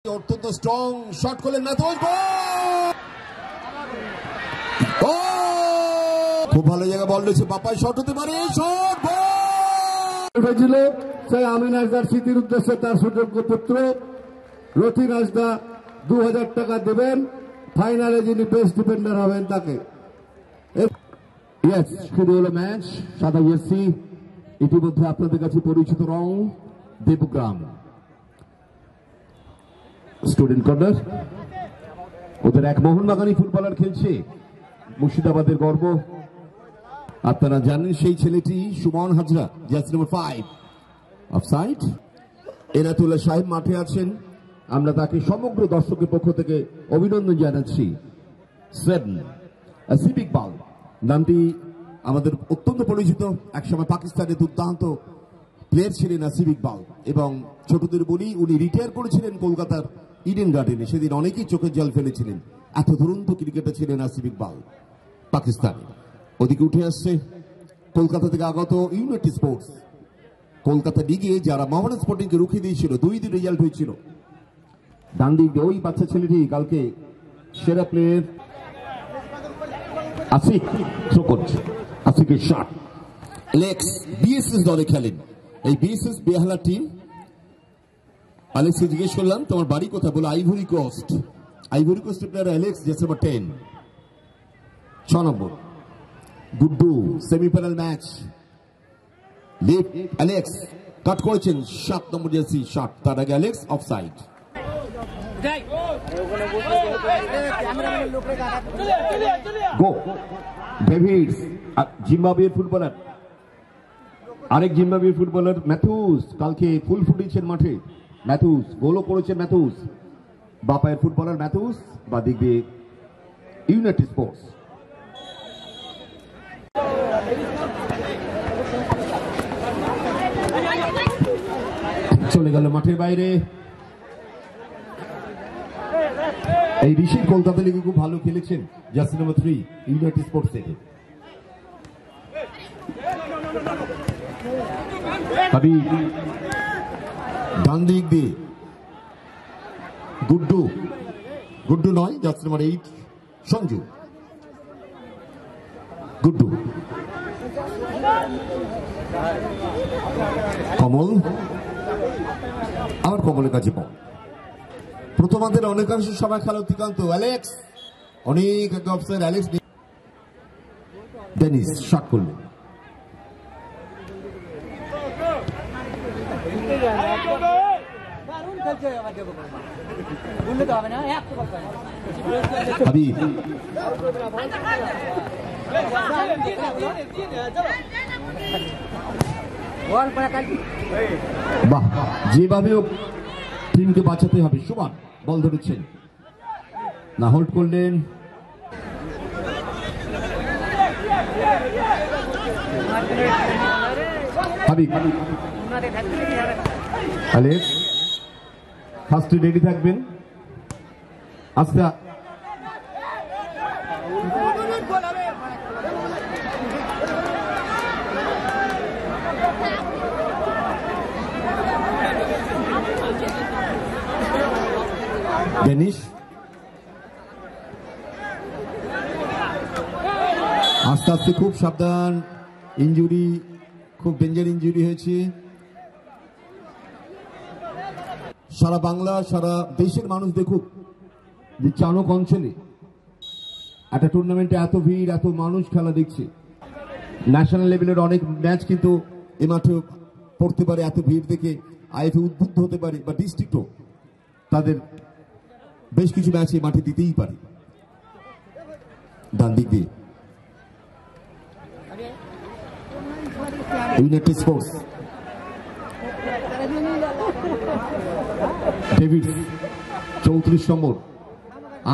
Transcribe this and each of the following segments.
অত্যন্ত strong shot করলেন Mathews, খুব ভালো জায়গা বল রয়েছে, বাপাই শট হতে পারে, শট হয়েছিল। সেই আমিন হাসদার স্মৃতির উদ্দেশ্যে তার সুযোগ্য পুত্র রথিন হাসদা 2000 টাকা দেবেন, ফাইনালে যিনি বেস্ট ডিফেন্ডার হবেন তাকে। শুরু হলো ম্যাচ। সাদা জার্সি ইতিমধ্যে আপনাদের কাছে পরিচিত রং দেবগ্রাম। স্টুডেন্ট কর্নার, ওদের এক মোহনবাগানী ফুটবলার খেলছে, মুর্শিদাবাদের গর্ব। আপনারা জানেন সেই ছেলেটি Suman Hazra, jersey number 5। Offside. Enatullah সাহেব মাঠে আছেন, আমরা তাকে সমগ্র দর্শকের পক্ষ থেকে অভিনন্দন জানাচ্ছি। 7 সিভিক বাল নামটি আমাদের অত্যন্ত পরিচিত, একসময় পাকিস্তানের দুর্দান্ত প্লেয়ার ছিলেন সিভিক বাল, এবং ছোটদের বলি উনি রিটায়ার করেছিলেন কলকাতার ইডেন গার্ডেনে। সেদিন অনেকেই চোখের জল ফেলেছিলেন, এত দুরন্ত ক্রিকেটার ছিলেন সিভিক বাল পাকিস্তানে। ওদিকে উঠে আসছে কলকাতা থেকে আগত ইউনাইটেড স্পোর্টস। কলকাতা লিগে যারা মোহামেডান স্পোর্টিংকে রুখে দিয়েছিল, 2-2 রেজাল্ট হয়েছিল। ডান দিকে ওই বাচ্চা ছেলেটি কালকে সেরা প্লেয়ার আসিক থ্রো করছে, আসিকের শট। অ্যালেক্স বিএসএস দলে খেলেন, এই বিএসএস বেহালা টিম। অ্যালেক্সকে জিজ্ঞেস করলাম তোমার বাড়ি কোথায়, বলে আইভরি কোস্ট। আইভরি কোস্টের player Alex, jersey number 10, 6 number. Guddu semifinal match, left Alex cut করেছেন 7 নম্বর জার্সি শট। তার আগে অ্যালেক্স অফসাইড। গো ডেভিডস, জিম্বাবুয়ের ফুটবলার, আরেক জিম্বাবুয়ের ফুটবলার ম্যাথুস কালকে ফুল ফুটিয়েছেন মাঠে। ম্যাথুস গোলও করেছেন। ম্যাথুস বাপায়ের ফুটবলার ম্যাথুস, বা দিক দিয়ে ইউনাইটেড স্পোর্টস। চলে গেল মাঠের বাইরে। এই ঋষি কলকাতা লিগে খুব ভালো খেলেছেন, জার্সি নম্বর 3 ইউনাইটেড স্পোর্টস থেকে। ডান দিক দিয়ে গুড্ডু, গুড্ডু নয়, জার্সি নম্বর 8 সঞ্জু। গুড্ডু, কমল, আবার কমলের কাছে বল। প্রথমার্ধের অনেকাংশ সময় খেলা অতিক্রান্ত। অ্যালেক্স অনেক আগে অফসাইড। অ্যালেক্স ডেনিস শট করলেন। হাবিব, বাহ, যেভাবে টিমকে বাঁচাতে হবে। সুমান বল ধরেছেন, না হোল্ড করলেন। হাবিব, অ্যালেক্স ফার্স্টে রেডি থাকবেন। আস্তে ডেনিস, আস্তে আস্তে, খুব সাবধান। ইঞ্জুরি, খুব ডেঞ্জার ইঞ্জুরি হয়েছে। সারা বাংলা, সারা দেশের মানুষ দেখুক যে চানক অঞ্চলে একটা টুর্নামেন্টে এত ভিড়, এত মানুষ খেলা দেখছে। ন্যাশনাল লেভেলের অনেক ম্যাচ কিন্তু এ মাঠে পড়তে পারে, এত ভিড় দেখে আইএফএ উদ্বুদ্ধ হতে পারে, বা ডিস্ট্রিক্টও তাদের বেশ কিছু ম্যাচ এই মাঠে দিতেই পারে। ডান দিক দিয়ে ইউনাইটেড স্পোর্টস। ডেভিড 34 নম্বর,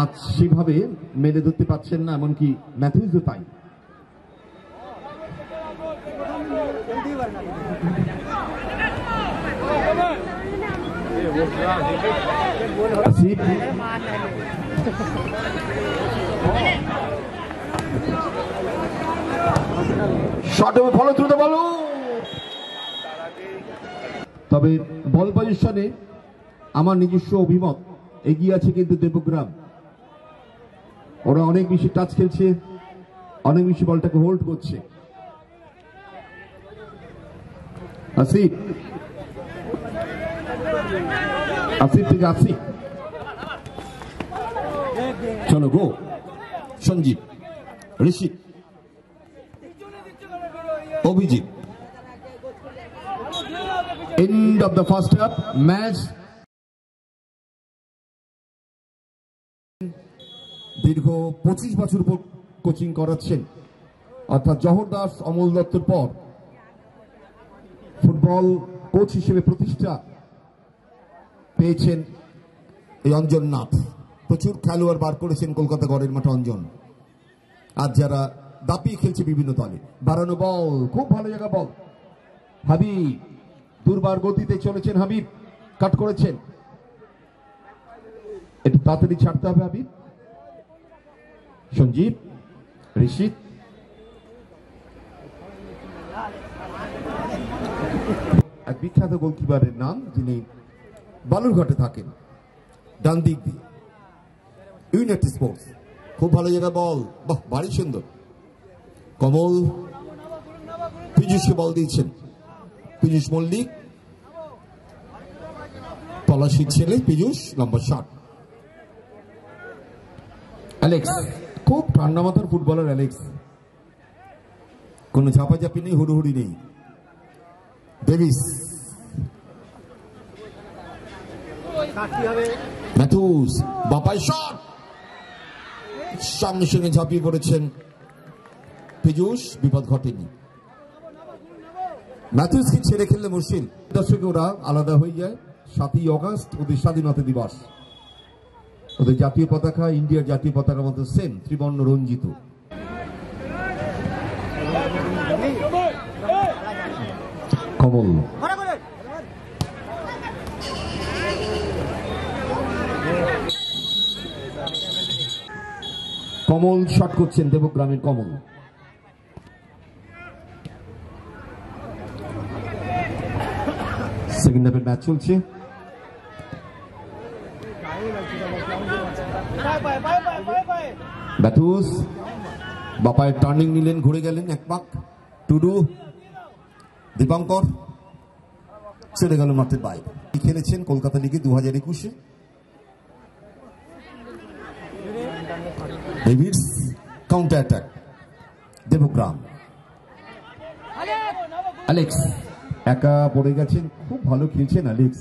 আজ সেভাবে মেলে ধরতে পারছেন না, এমনকি ম্যাথুসও তাই। শট হবে, ফলো দ্রুত বলো। তবে বল পজিশনে আমার নিজস্ব অভিমত এগিয়ে আছে কিন্তু দেবগ্রাম। ওরা অনেক বেশি টাচ খেলছে, অনেক বেশি বলটাকে হোল্ড করছে। আসিফ থেকে আসিফ, চলো গো। Sanjeev, Rishik, Abhijit. End of the first half match. দীর্ঘ 25 বছর কোচিং করাচ্ছেন, অর্থাৎ জহর দাস, অমল দত্তর পর ফুটবল কোচ হিসেবে প্রতিষ্ঠা পেয়েছেন এই অঞ্জন নাথ। প্রচুর খেলোয়াড় বার করেছেন কলকাতা গড়ের মাঠে অঞ্জন। আর যারা দাপিয়ে খেলছে বিভিন্ন দলে। বাড়ানো বল, খুব ভালো জায়গা বল। হাবিব দুর্বার গতিতে চলেছেন, হাবিব কাট করেছেন, একটু তাড়াতাড়ি ছাড়তে হবে হাবিব। সঞ্জীব, ঋষিত, এক বিখ্যাত গোলকিপারের নাম, যিনি বালুরঘাটে থাকেন, ডান দিক দিয়ে। ইউনাইটেড স্পোর্টস, খুব ভালো জায়গা বল, বাহ ভারী সুন্দর। কমল পীযুষকে বল দিয়েছেন, পীযুষ মল্লিক, পলাশির ছেলে পীযুষ, লম্বা শট। অ্যালেক্স, খুব ঠান্ডা মাথার ফুটবলার অ্যালেক্স, কোনো ঝাপাঝাপি নেই, হুড়ুহুড়ি নেই। ডেভিস, ম্যাথুস, বাপাই শট, সঙ্গে সঙ্গে ঝাঁপিয়ে পড়েছেন পীযুষ, বিপদ ঘটেনি। ম্যাথুসকে ছেড়ে খেললে মুশকিল। দর্শকে ওরা আলাদা হয়ে যায়। 7ই অগস্ট ওদের স্বাধীনতা দিবস, ওদের জাতীয় পতাকা ইন্ডিয়ার জাতীয় পতাকার মতো সেম, ত্রিবর্ণ রঞ্জিত। কমল, কমল শট করছেন, দেবগ্রামের কমল। সেকেন্ড হাফের ম্যাচ চলছে। ব্যাথুস বাপায়ের টার্নিং নিলেন, ঘুরে গেলেন এক পাক। টুডু, দীপঙ্কর ছেড়ে গেল মাঠের বাইরে। খেলেছেন কলকাতা লিগে 2021-এ। Davids, counter attack Debgram. Alex একা পড়ে গেছেন, খুব ভালো খেলছেন অ্যালেক্স।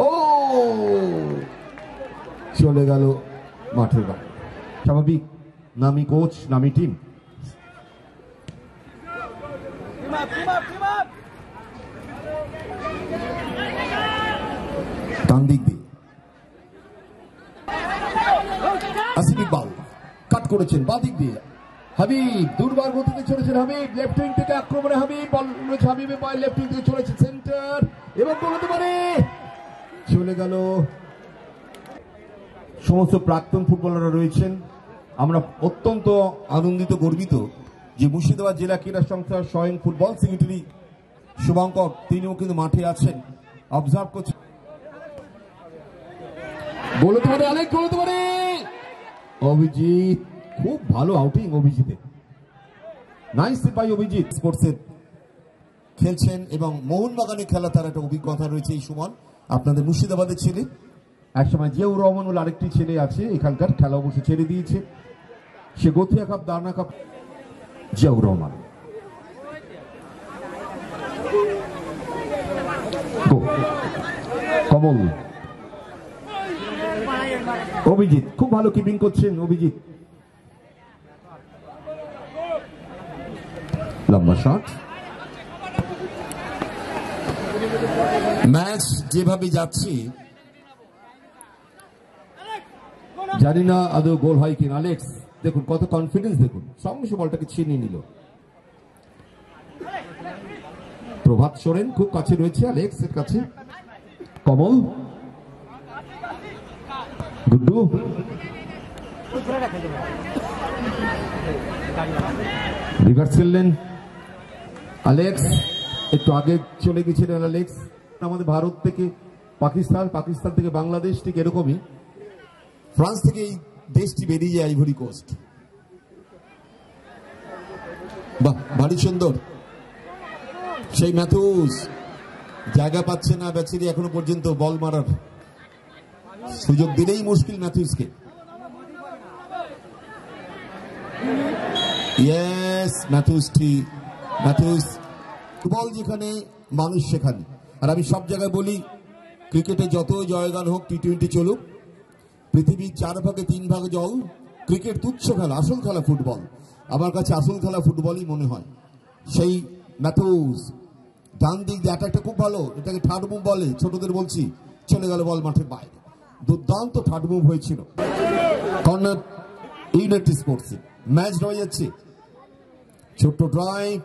ও চলে গেল মাঠের বাইরে। স্বাভাবিক, নামি কোচ, নামি টিম। ডান দিক দিয়ে আসিফ ইকবাল কাট করেছেন, বাঁ দিক দিয়ে হাবিব দুর্বার গতিতে চলেছেন, হাবিব লেফট উইং থেকে আক্রমণে, হাবিব বল হাবিবের পায়ে লেফট উইং থেকে চলেছে সেন্টার, এবং গোল হতে পারে, চলে গেল। সমস্ত প্রাক্তন ফুটবলাররা রয়েছেন। আমরা অত্যন্ত আনন্দিত, গর্বিত যে মুর্শিদাবাদ জেলা ক্রীড়া সংস্থার স্বয়ং ফুটবল সেক্রেটারি শুভঙ্কর, তিনিও কিন্তু মাঠে আছেন, অবজার্ভ করছেন। গোল হতে পারে, অনেক গোল হতে পারে। অভিজিৎ, খুব ভালো আউটিং অভিজিতের, নাইস বাই অভিজিৎ। স্পোর্টসের খেলছেন এবং মোহনবাগানে খেলা তার একটা অভিজ্ঞতা রয়েছে। এই সুমন আপনাদের মুর্শিদাবাদের ছেলে, একসময় জিয়াউর রহমান বলে আরেকটি ছেলে আছে এখানকার, খেলা অবশ্য ছেড়ে দিয়েছে, সে গতিয়া কাপ, দানা কাপ। জিয়াউর রহমান, কমল, অভিজিৎ খুব ভালো কিপিং করছেন অভিজিৎ। লম্বা শট। ম্যাচ যেভাবে যাচ্ছে জানি না আদৌ গোল হয় কিনা। অ্যালেক্স দেখুন কত কনফিডেন্স, দেখুন সঙ্গে বলটাকে ছিনিয়ে নিল। প্রভাত সোরেন খুব কাছে রয়েছে অ্যালেক্স এর কাছে। কমল, গুড্ডু, রিভার্স খেললেন অ্যালেক্স, একটু আগে চলে গেছিলেন অ্যালেক্স। আমাদের ভারত থেকে পাকিস্তান, পাকিস্তান থেকে বাংলাদেশ, ঠিক এরকমই ফ্রান্স থেকে এই দেশটি বেরিয়ে যায় আইভরি কোস্ট। বাহ, ভারী সুন্দর। সেই ম্যাথুস জায়গা পাচ্ছে না ব্যাচেরি এখনো পর্যন্ত বল মারার সুযোগ দিলেই মুশকিল ম্যাথুসকে। ইয়েস, ম্যাথুস বল যেখানে মানুষ সেখানে। আর আমি সব জায়গায় বলি, ক্রিকেটে যত জয়গান হোক, টি-20 চলুক, পৃথিবীর 4 ভাগে 3 ভাগ জল। ক্রিকেট তুচ্ছ খেলা, আসল খেলা ফুটবল। আমার কাছে আসল খেলা ফুটবলই মনে হয়। সেই ম্যাথুস ডান দিক দিয়ে অ্যাটাকটা খুব ভালো, এটাকে থার্ড মুভ বলে, ছোটদের বলছি। চলে গেল বল মাঠের বাইরে, দুর্দান্ত থার্ড মুভ হয়েছিল। কর্নার ইউনাইটেড স্পোর্টস, ম্যাচ হয়ে যাচ্ছে। ছোট্ট ড্রাইভ,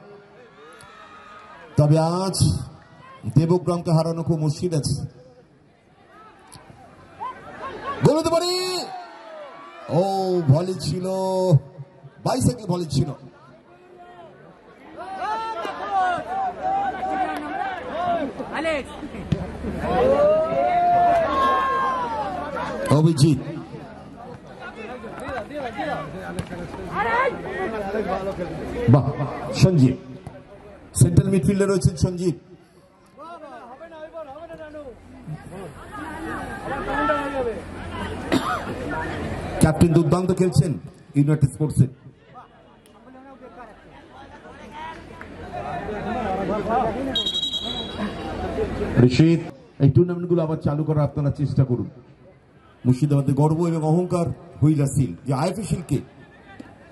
তবে আজ দেবগ্রামকে হারানো খুব মুশকিল আছে। গোল হতে পারে। ও, ভলি ছিল, বাইসাইকেল ভলি ছিল। অভিজিৎ, বাহ, সঞ্জীব সেন্ট্রাল মিডফিল্ডে রয়েছেন সঞ্জীব। ক্যাপ্টেন দুর্দান্ত খেলছেন ইউনাইটেড স্পোর্টসে। ঋষিত, এই টুর্নামেন্টগুলো আবার চালু করার আপনারা চেষ্টা করুন। মুর্শিদাবাদের গর্ব এবং অহংকার হুইলার সিল, যে আইএফএসএলকে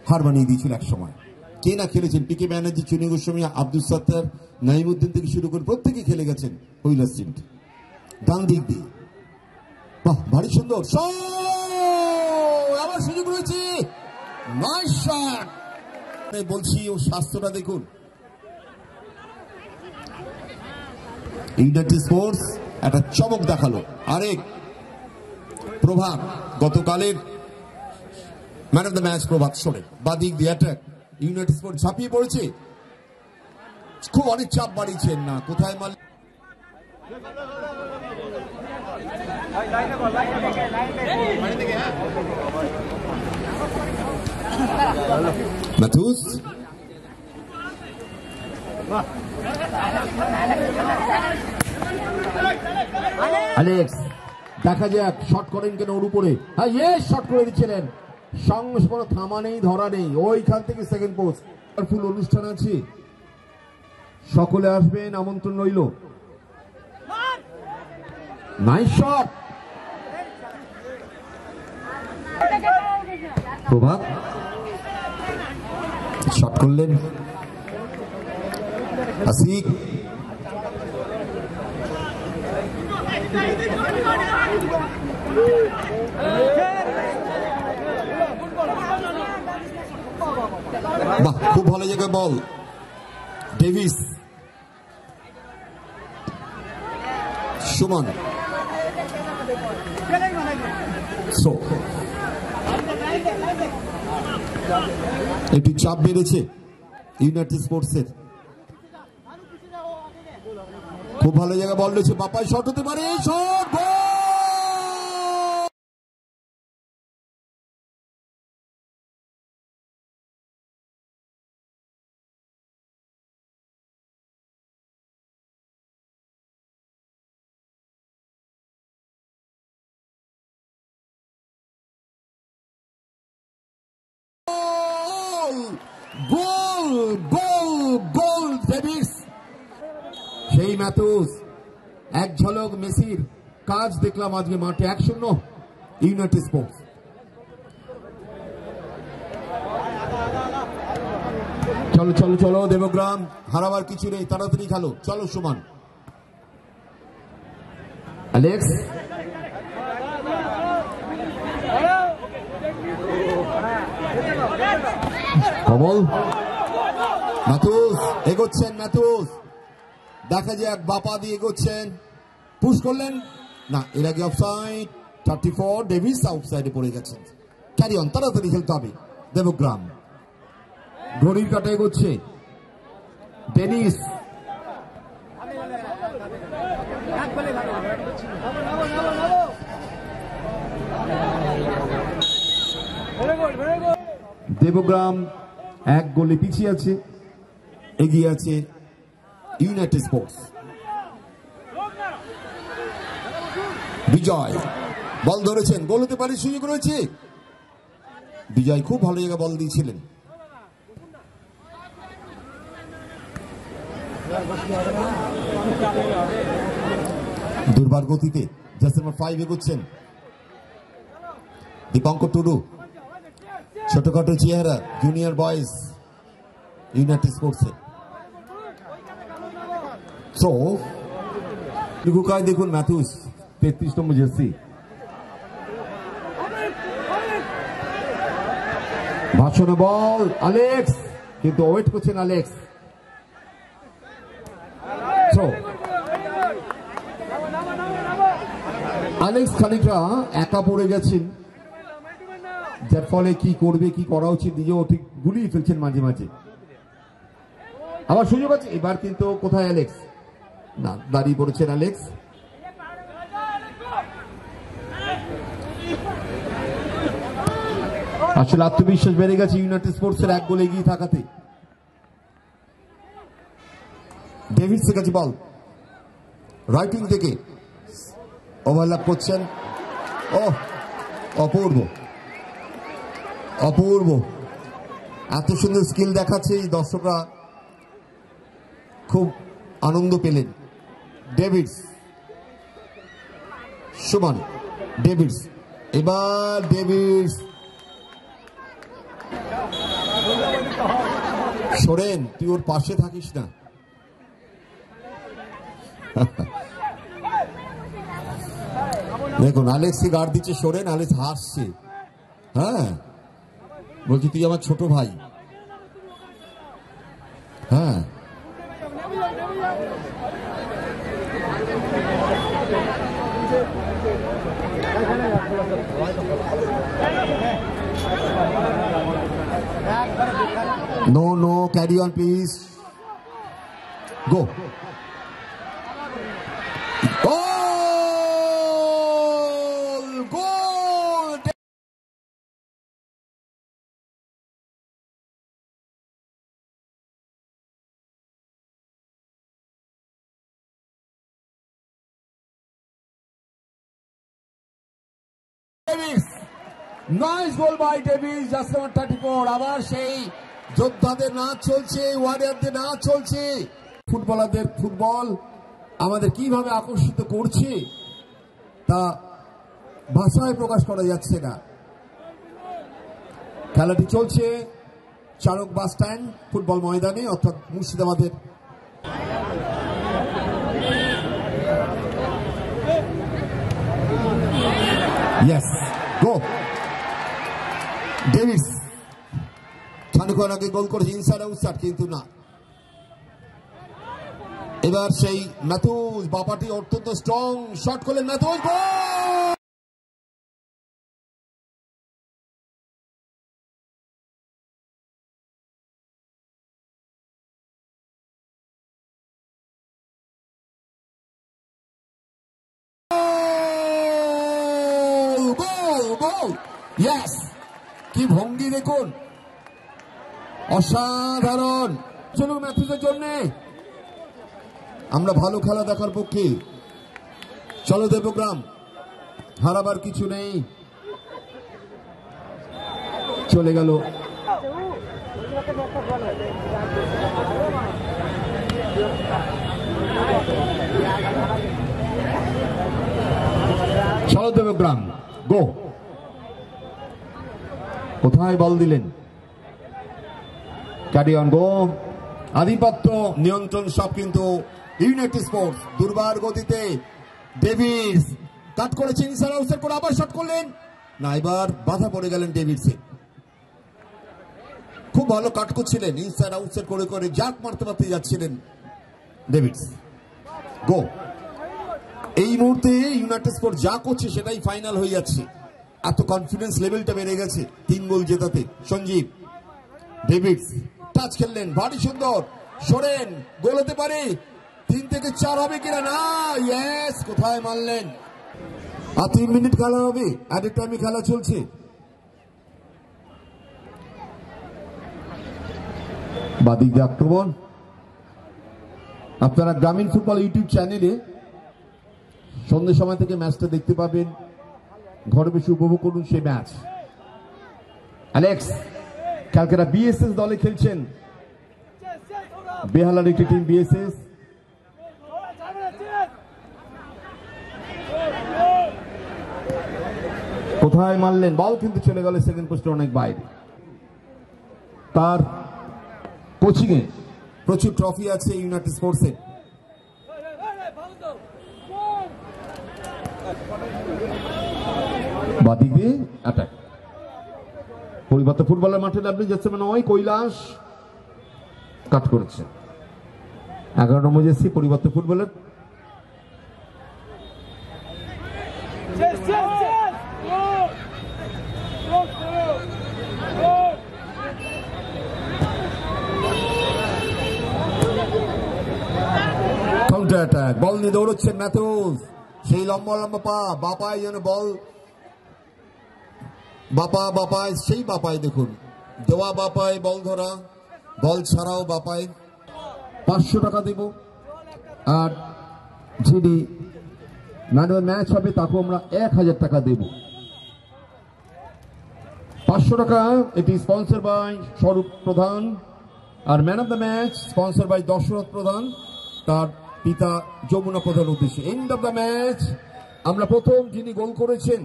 হার বানিয়ে দিয়েছিল এক সময়। কে না খেলেছেন, পিকে ব্যানার্জি, চুনি গোস্বামী, আব্দুল সত্তার, নাইমুদ্দিন থেকে শুরু করে প্রত্যেকে খেলে গেছেন হুইলার সিল। ডান দিক দিয়ে, বাহ, ভারী সুন্দর আবার সুযোগ রয়েছে। Nice shot. বলছি, ও স্বাস্থ্যটা দেখুন। ইউনাইটেড স্পোর্টস একটা চমক দেখালো। আরেক প্রভাত, গতকালের ম্যান অফ দ্য ম্যাচ প্রভাত সরে বাদিক দিয়ে অ্যাটাক। ইউনাইটেড স্পোর্টস ঝাঁপিয়ে পড়েছে, খুব অনেক চাপ বাড়িয়েছেন না, কোথায় মাল। ম্যাথুস, অ্যালেক্স, দেখা যাক শট করেন কেন ওর উপরে। হ্যাঁ, ইয়েস, শট করে দিচ্ছিলেন, সঙ্গে কোনো থামা নেই, ধরা নেই। ওইখান থেকে সেকেন্ড পোস্ট। ফুল অনুষ্ঠান আছে, সকলে আসবেন, আমন্ত্রণ রইল। Nice shot. প্রভাত শট করলেন। আসিক, বাহ, খুব ভালো জায়গায় বল। ডেভিস, সুমন, একটু চাপ বেড়েছে ইউনাইটেড স্পোর্টসের। খুব ভালো জায়গায় বল রয়েছে, বাপায় শট হতে পারে, শট, গোল, গোল, গোল ডেভিস। সেই ম্যাথুস, এক ঝলক মেসির কাজ দেখলাম আজকে মাঠে। 1-0 ইউনাইটেড স্পোর্টস। চলো চলো চলো দেবগ্রাম, হারাবার কিছু নেই, তাড়াতাড়ি খেলো। চলো সুমন, অ্যালেক্স, কমল, ম্যাথুস এগোচ্ছেন। ম্যাথুস, দেখা যাক, বাপা দিয়ে এগোচ্ছেন, পুশ করলেন না, এর আগে অফসাইড। 34, ডেভিস অফসাইডে পড়ে গেছেন। ক্যারি অন, তাড়াতাড়ি খেলতে হবে দেবগ্রাম। ঘড়ির কাঁটা এগোচ্ছে ডেনিস। দেবগ্রাম 1 গোলে পিছিয়ে আছে, এগিয়ে আছে ইউনাইটেড স্পোর্টস। বিজয় বল ধরেছেন, গোল হতে পারে, সুযোগ রয়েছে। বিজয় খুব ভালো জায়গায় বল দিয়েছিলেন। দুর্বার গতিতে জার্সি নাম্বার 5 এগোচ্ছেন দীপঙ্কর টুডু। ছোটখাটো চেহারা, জুনিয়র বয়েজ ইউনাইটেড স্পোর্টসে। সো লুকায় দেখুন ম্যাথুস 33 নম্বর জার্সি। ভাষণে বল অ্যালেক্স, কিন্তু ওয়েট করছেন অ্যালেক্স। অ্যালেক্স খানিকটা একা পড়ে গেছেন, যার ফলে কি করবে, কি করা উচিত নিজেও ঠিক গুলিয়ে ফেলছেন মাঝে মাঝে। আবার সুযোগ আছে এবার, কিন্তু কোথায় অ্যালেক্স? না, দাঁড়িয়ে পড়েছেন অ্যালেক্স। আসলে আত্মবিশ্বাস বেড়ে গেছে ইউনাইটেড স্পোর্টসের 1 গোলে এগিয়ে থাকাতে। ডেভিডসের কাছে বল, রাইট উইং থেকে ওভারল্যাপ করছেন। ও অপূর্ব, অপূর্ব, এত সুন্দর স্কিল দেখাচ্ছে, এই দর্শকরা খুব আনন্দ পেলেন। ডেভিডস, সুমন ডেভিডস, এবার ডেভিডস। সোরেন, তুই ওর পাশে থাকিস না। দেখুন অ্যালেক্সকে গার্ড দিচ্ছে সোরেন, অ্যালেক্স হাসছে। হ্যাঁ, বলছি তুই আমার ছোট ভাই। হ্যাঁ, no, no, carry on please. Go. Goal! Goal! Davis. Nice goal by Davis, jersey number 34। আবার সেই যোদ্ধাদের নাচ চলছে, ওয়ারিয়ারদের নাচ চলছে। ফুটবলারদের ফুটবল আমাদের কিভাবে আকর্ষিত করছে তা ভাষায় প্রকাশ করা যাচ্ছে না। খেলাটি চলছে চারক বাস স্ট্যান্ড ফুটবল ময়দানে, অর্থাৎ মুর্শিদাবাদের। ইয়েস, গো। ডেভিস খানিকক্ষণ আগে গোল করেছে ইনসাইড আউটসাইড, কিন্তু না। এবার সেই ম্যাথুস বাপাটি অত্যন্ত স্ট্রং শট করলেন ম্যাথুস, গোল। ইয়েস, কি ভঙ্গি দেখুন, অসাধারণ। চলুন ম্যাথুসের জন্য আমরা ভালো খেলা দেখার পক্ষে। চলো দেবগ্রাম, হারাবার কিছু নেই। চলে গেল চলো দেবগ্রাম, গো। কোথায় বল দিলেন? ক্যারি অন, গো। আধিপত্য, নিয়ন্ত্রণ সব কিন্তু ইউনাইটেড স্পোর্টস। দুর্বার গতিতে ডেভিস কাট করেছেন, ইনসাইড আউটসাইড করে আবার শট করলেন না, এবার বাধা পড়ে গেলেন ডেভিডসে। খুব ভালো কাট করছিলেন, ইনসাইড আউটসাইড করে করে জাক মারতে মারতে যাচ্ছিলেন ডেভিডস। গো। এই মুহূর্তে ইউনাইটেড স্পোর্টস যা করছে সেটাই ফাইনাল হয়ে যাচ্ছে, এত কনফিডেন্স লেভেলটা বেড়ে গেছে 3 গোল জেতাতে। সঞ্জীব, ডেভিডস টাচ খেললেন, ভারী সুন্দর, সরেন, গোল হতে পারে, 3 থেকে 4 হবে কিনা, না, ইয়েস, কোথায় মারলেন। আর 3 মিনিট খেলা হবে, অ্যাডেড টাইমে খেলা চলছে। বাদিক দিয়ে আক্রমণ। আপনারা গ্রামীণ ফুটবল ইউটিউব চ্যানেলে সন্ধ্যে সময় থেকে ম্যাচটা দেখতে পাবেন, ঘরে বসে উপভোগ করুন সেই ম্যাচ। অ্যালেক্স কালকেরা বিএসএস দলে খেলছেন, বেহালার একটি টিম বিএসএস। কোথায় মারলেন, বল কিন্তু চলে গেল সেকেন্ড পোস্টে অনেক বাইরে। তার কোচিং এ প্রচুর ট্রফি আছে ইউনাইটেড স্পোর্টসে। বাদিক দিয়ে অ্যাটাক, পরিবর্তন ফুটবলের মাঠে নামলে যাচ্ছে নয়, কৈলাস কাট করেছে। 11 নম্বর জার্সি পরিবর্তন ফুটবলের। কাউন্টার অ্যাটাক, বল নিয়ে দৌড়চ্ছেন ম্যাথুস, সেই লম্বা লম্বা পা, বাপায় যেন বল, বাপায় সেই বাপায়, দেখুন দেওয়া বাপায়, বল ধরা, বল ছাড়াও বাপায়। 500 টাকা দেব, আর যিনি ম্যান অফ দ্য ম্যাচ হবে তাকে আমরা 1000 টাকা দেব। 500 টাকা এটি স্পন্সর বাই স্বরূপ প্রধান, আর man of the match sponsor by Dasharath Pradhan, তার পিতা যমুনা প্রধান উদ্দেশ্যে। এন্ড অফ দ্য ম্যাচ আমরা প্রথম যিনি গোল করেছেন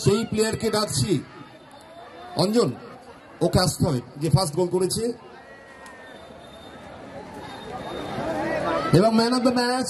সেই প্লেয়ারকে ডাকছি, অঞ্জন, ওকে আসতে হবে, যে ফার্স্ট গোল করেছে। এবং ম্যান অফ দ্য ম্যাচ